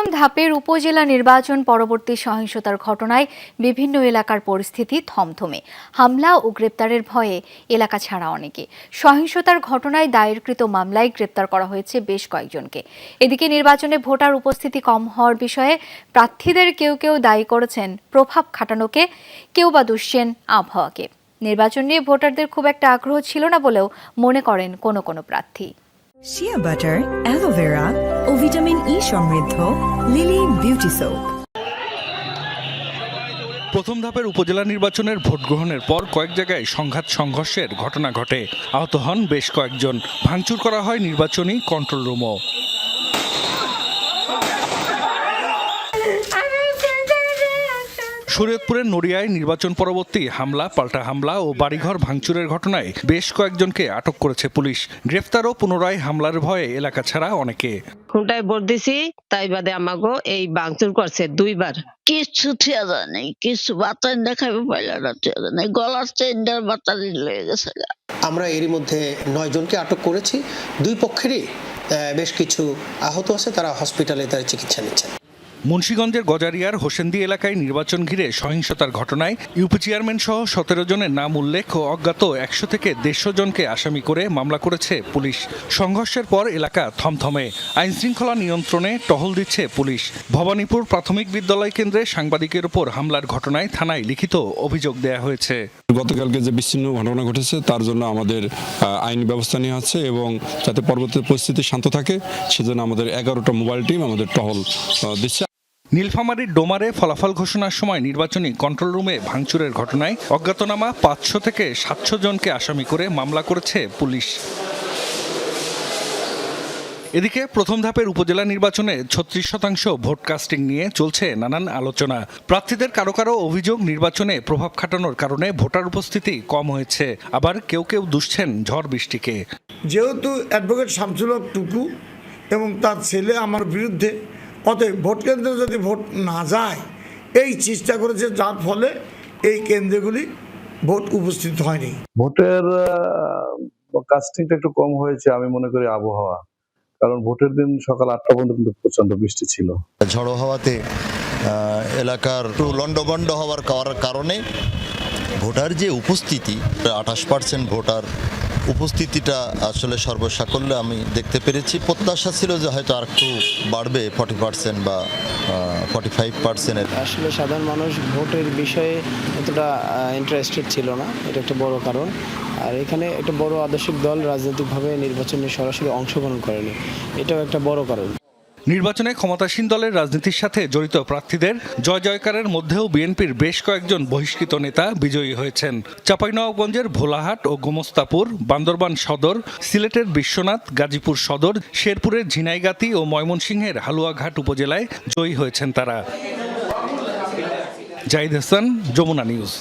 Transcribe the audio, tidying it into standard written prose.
প্রথম ধাপের উপজেলা নির্বাচন পরবর্তী সহিংসতার ঘটনায় বিভিন্ন এলাকার পরিস্থিতি থমথমে। হামলা ও গ্রেপ্তারের ভয়ে এলাকা ছাড়া অনেকে। সহিংসতার ঘটনায় দায়েরকৃত মামলায় গ্রেপ্তার করা হয়েছে বেশ কয়েকজনকে। এদিকে নির্বাচনে ভোটার উপস্থিতি কম হওয়ার বিষয়ে প্রার্থীদের কেউ কেউ দায়ী করেছেন প্রভাব খাটানোকে, কেউ বা দুষছেন আবহাওয়াকে। নির্বাচন নিয়ে ভোটারদের খুব একটা আগ্রহ ছিল না বলেও মনে করেন কোনো কোনো প্রার্থী। শিয়া বাটার, অ্যালোভেরা ও ভিটামিন ই সমৃদ্ধ লিলি বিউটি সোপ। প্রথম ধাপের উপজেলা নির্বাচনের ভোট গ্রহণের পর কয়েক জায়গায় সংঘর্ষের ঘটনা ঘটে। আহত হন বেশ কয়েকজন। ভাঙচুর করা হয় নির্বাচনী কন্ট্রোল রুমও। শরীয়তপুরের নড়িয়ায় নির্বাচন পরবর্তী হামলা, পাল্টা হামলা ও বাড়িঘর ভাঙচুরের ঘটনায় বেশ কয়েকজনকে আটক করেছে পুলিশ। গ্রেফতার ও পুনরায় হামলার ভয়ে এলাকা ছাড়া অনেকে। খুঁটায় ভোট দিছি, তাই বাদে আমাগো এই ভাঙচুর করছে দুইবার। কিছু ঠিয়া যায় নাই, কিছু বাচ্চা দেখাবে পাইলা ঠিয়া যায় নাই, গলার চেনটার বাচ্চা লয়ে গেছে। আমরা এরই মধ্যে 9 জনকে আটক করেছি। দুই পক্ষেরই বেশ কিছু আহত আছে, তারা হসপিটালে তার চিকিৎসা নিচ্ছেন। মুন্সিগঞ্জের গজারিয়ার হোসেন্দি এলাকায় নির্বাচন ঘিরে সহিংসতার ঘটনায় ইউপি চেয়ারম্যান সহ 17 জনের নাম উল্লেখ ও অজ্ঞাত 100 থেকে 150 জনকে আসামি করে মামলা করেছে পুলিশ। সংঘর্ষের পর এলাকা থমথমে। আইনশৃঙ্খলা নিয়ন্ত্রণে টহল দিচ্ছে পুলিশ। ভবানীপুর প্রাথমিক বিদ্যালয় কেন্দ্রে সাংবাদিকের উপর হামলার ঘটনায় থানায় লিখিত অভিযোগ দেয়া হয়েছে। গতকালকে যে বিচ্ছিন্ন ঘটনা ঘটেছে তার জন্য আমাদের আইনি ব্যবস্থা নেওয়া হচ্ছে এবং যাতে পরবর্তী পরিস্থিতি শান্ত থাকে সেজন্য আমাদের 11টা মোবাইল টিম আমাদের টহল দিচ্ছে। নীলফামারীর ডোমারে ফলাফল ঘোষণার সময় নির্বাচনী কন্ট্রোল রুমে ভাঙচুরের ঘটনায় অজ্ঞাতনামা 500 থেকে 700 জনকে আসামি করে মামলা করেছে পুলিশ। এদিকে প্রথম ধাপের উপজেলা নির্বাচনে 36% ভোট কাস্টিং নিয়ে চলছে নানান আলোচনা। প্রার্থীদের কারো কারো অভিযোগ নির্বাচনে প্রভাব খাটানোর কারণে ভোটার উপস্থিতি কম হয়েছে, আবার কেউ কেউ দুষছেন ঝড় বৃষ্টিকে। যেহেতু অ্যাডভোকেট শামসুল হক টুকু এবং তার ছেলে আমার বিরুদ্ধে, অতএব ভোট কেন্দ্রে যদি ভোট না যায় এই চেষ্টা করেছে, যার ফলে এই কেন্দ্রগুলি ভোট উপস্থিত হয়নি। ভোটের কাস্টিংটা একটু কম হয়েছে আমি মনে করি আবহাওয়া, কারণ ভোটের দিন সকাল 8টা পর্যন্ত কিন্তু প্রচন্ড বৃষ্টি ছিল। ঝড়ো হাওয়াতে এলাকার লন্ডভন্ড হওয়ার কারণে ভোটার যে উপস্থিতি 28% ভোটার উপস্থিতিটা আসলে সর্বসাকল্যে আমি দেখতে পেরেছি। প্রত্যাশা ছিল যে হয়তো আর একটু বাড়বে 40% বা 45%। আসলে সাধারণ মানুষ ভোটের বিষয়ে এতটা ইন্টারেস্টেড ছিল না, এটা একটা বড় কারণ। আর এখানে একটা বড় আদর্শিক দল রাজনৈতিকভাবে নির্বাচনে সরাসরি অংশগ্রহণ করেনি, এটাও একটা বড় কারণ। নির্বাচনে ক্ষমতাসীন দলের রাজনীতির সাথে জড়িত প্রার্থীদের জয় জয়কারের মধ্যেও বিএনপির বেশ কয়েকজন বহিষ্কৃত নেতা বিজয়ী হয়েছেন। চাঁপাইনবাবগঞ্জের ভোলাহাট ও গোমস্তাপুর, বান্দরবান সদর, সিলেটের বিশ্বনাথ, গাজীপুর সদর, শেরপুরের ঝিনাইগাতি ও ময়মনসিংহের হালুয়াঘাট উপজেলায় জয়ী হয়েছেন তারা। জাহিদ হাসান, যমুনা নিউজ।